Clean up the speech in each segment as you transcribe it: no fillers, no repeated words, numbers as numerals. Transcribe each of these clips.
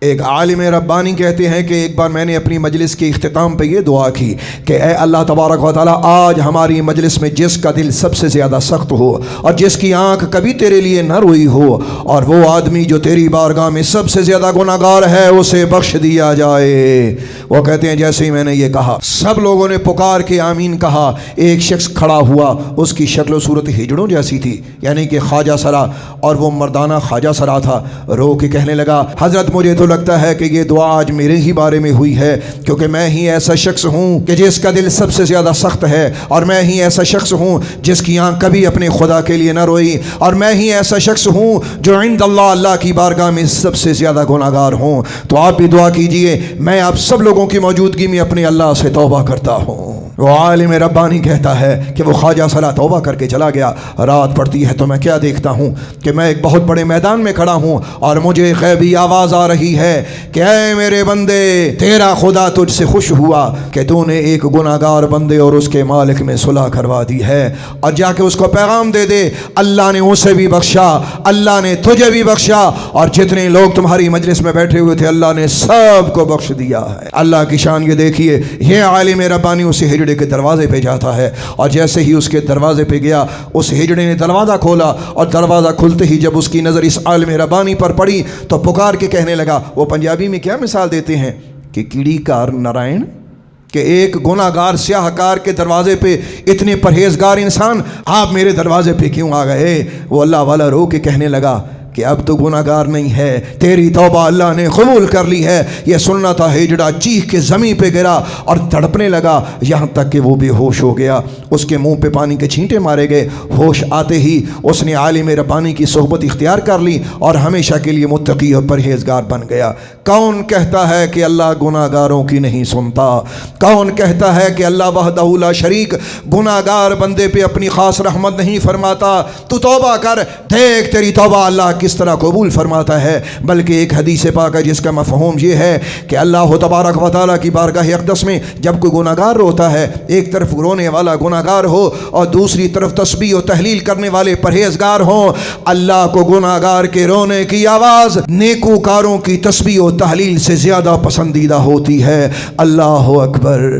ایک عالم ربانی کہتے ہیں کہ ایک بار میں نے اپنی مجلس کے اختتام پہ یہ دعا کی کہ اے اللہ تبارک و تعالیٰ، آج ہماری مجلس میں جس کا دل سب سے زیادہ سخت ہو اور جس کی آنکھ کبھی تیرے لیے نہ روئی ہو، اور وہ آدمی جو تیری بارگاہ میں سب سے زیادہ گناہگار ہے، اسے بخش دیا جائے۔ وہ کہتے ہیں جیسے ہی میں نے یہ کہا، سب لوگوں نے پکار کے آمین کہا۔ ایک شخص کھڑا ہوا، اس کی شکل و صورت ہجڑوں جیسی تھی، یعنی کہ خواجہ سرا، اور وہ مردانہ خواجہ سرا تھا۔ رو کے کہنے لگا، حضرت مجھے تو لگتا ہے کہ یہ دعا آج میرے ہی بارے میں ہوئی ہے، کیونکہ میں ہی ایسا شخص ہوں کہ جس کا دل سب سے زیادہ سخت ہے، اور میں ہی ایسا شخص ہوں جس کی آنکھ کبھی اپنے خدا کے لیے نہ روئی، اور میں ہی ایسا شخص ہوں جو عند اللہ کی بارگاہ میں سب سے زیادہ گناہگار ہوں۔ تو آپ بھی دعا کیجئے، میں آپ سب لوگوں کی موجودگی میں اپنے اللہ سے توبہ کرتا ہوں۔ وہ عالم ربانی کہتا ہے کہ وہ خواجہ سرا توبہ کر کے چلا گیا۔ رات پڑتی ہے تو میں کیا دیکھتا ہوں کہ میں ایک بہت بڑے میدان میں کھڑا ہوں، اور مجھے غیبی آواز آ رہی ہے کہ اے میرے بندے، تیرا خدا تجھ سے خوش ہوا کہ تو نے ایک گناہگار بندے اور اس کے مالک میں صلح کروا دی ہے، اور جا کے اس کو پیغام دے دے، اللہ نے اسے بھی بخشا، اللہ نے تجھے بھی بخشا، اور جتنے لوگ تمہاری مجلس میں بیٹھے ہوئے تھے اللہ نے سب کو بخش دیا ہے۔ اللہ کی شان یہ دیکھیے، یہ عالم ربانی اسے ہجڑے کے دروازے پہ جاتا ہے، اور جیسے ہی اس کے دروازے پہ گیا، اس ہجڑے نے دروازہ کھولا، اور دروازہ کھلتے ہی جب اس کی نظر اس عالم ربانی پر پڑی تو پکار کے کہنے لگا، وہ پنجابی میں کیا مثال دیتے ہیں کہ کیڑی کار نارائن، کہ ایک گناہ گار سیاہ کار کے دروازے پہ اتنے پرہیزگار انسان آپ میرے دروازے پہ کیوں آ گئے؟ وہ اللہ والا رو کے کہنے لگا کہ اب تو گناہ گار نہیں ہے، تیری توبہ اللہ نے قبول کر لی ہے۔ یہ سننا تھا، ہجڑا چیخ کے زمین پہ گرا اور تڑپنے لگا، یہاں تک کہ وہ بے ہوش ہو گیا۔ اس کے منہ پہ پانی کے چھینٹے مارے گئے۔ ہوش آتے ہی اس نے عالم ربانی کی صحبت اختیار کر لی اور ہمیشہ کے لیے متقی اور پرہیزگار بن گیا۔ کون کہتا ہے کہ اللہ گناہ گاروں کی نہیں سنتا؟ کون کہتا ہے کہ اللہ وحدہ لا شریک گناہ گار بندے پہ اپنی خاص رحمت نہیں فرماتا؟ تو توبہ کر، دیکھ تیری توبہ اللہ کس طرح قبول فرماتا ہے۔ بلکہ ایک حدیث پاک ہے جس کا مفہوم یہ ہے کہ اللہ تبارک و تعالیٰ کی بارگاہ اقدس میں جب کوئی گناہ گار روتا ہے، ایک طرف رونے والا گناہ گار ہو اور دوسری طرف تسبیح و تحلیل کرنے والے پرہیزگار ہوں، اللہ کو گناہ گار کے رونے کی آواز نیکوکاروں کی تسبیح و تحلیل سے زیادہ پسندیدہ ہوتی ہے۔ اللہ اکبر۔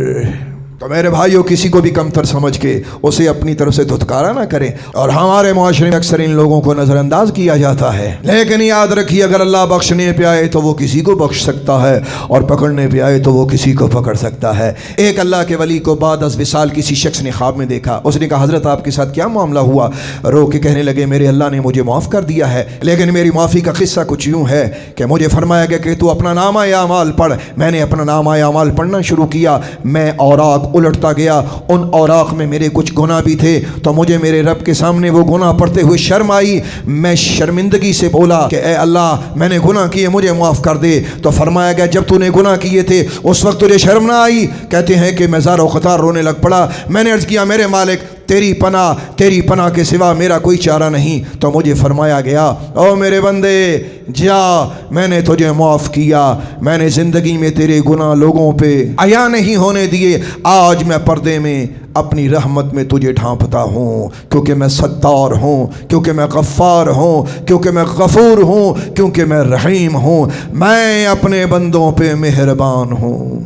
تو میرے بھائیوں، کسی کو بھی کمتر سمجھ کے اسے اپنی طرف سے دھتکارا نہ کریں، اور ہمارے معاشرے میں اکثر ان لوگوں کو نظر انداز کیا جاتا ہے، لیکن یاد رکھیے اگر اللہ بخشنے پہ آئے تو وہ کسی کو بخش سکتا ہے، اور پکڑنے پہ آئے تو وہ کسی کو پکڑ سکتا ہے۔ ایک اللہ کے ولی کو بعد از وصال کسی شخص نے خواب میں دیکھا۔ اس نے کہا، حضرت آپ کے ساتھ کیا معاملہ ہوا؟ رو کے کہنے لگے، میرے اللہ نے مجھے معاف کر دیا ہے، لیکن میری معافی کا قصہ کچھ یوں ہے کہ مجھے فرمایا گیا کہ تو اپنا نامہ اعمال پڑھ۔ میں نے اپنا نامہ اعمال پڑھنا شروع کیا، میں اوراق الٹتا گیا، ان اوراق میں میرے کچھ گناہ بھی تھے، تو مجھے میرے رب کے سامنے وہ گناہ پڑھتے ہوئے شرم آئی۔ میں شرمندگی سے بولا کہ اے اللہ، میں نے گناہ کیے، مجھے معاف کر دے۔ تو فرمایا گیا، جب تو نے گناہ کیے تھے اس وقت تجھے شرم نہ آئی؟ کہتے ہیں کہ میں زار و قطار رونے لگ پڑا۔ میں نے عرض کیا، میرے مالک، تیری پناہ کے سوا میرا کوئی چارہ نہیں۔ تو مجھے فرمایا گیا، او میرے بندے، جا، میں نے تجھے معاف کیا، میں نے زندگی میں تیرے گناہ لوگوں پہ عیاں نہیں ہونے دیے، آج میں پردے میں اپنی رحمت میں تجھے ڈھانپتا ہوں، کیونکہ میں ستار ہوں، کیونکہ میں غفار ہوں، کیونکہ میں غفور ہوں، کیونکہ میں رحیم ہوں، میں اپنے بندوں پہ مہربان ہوں۔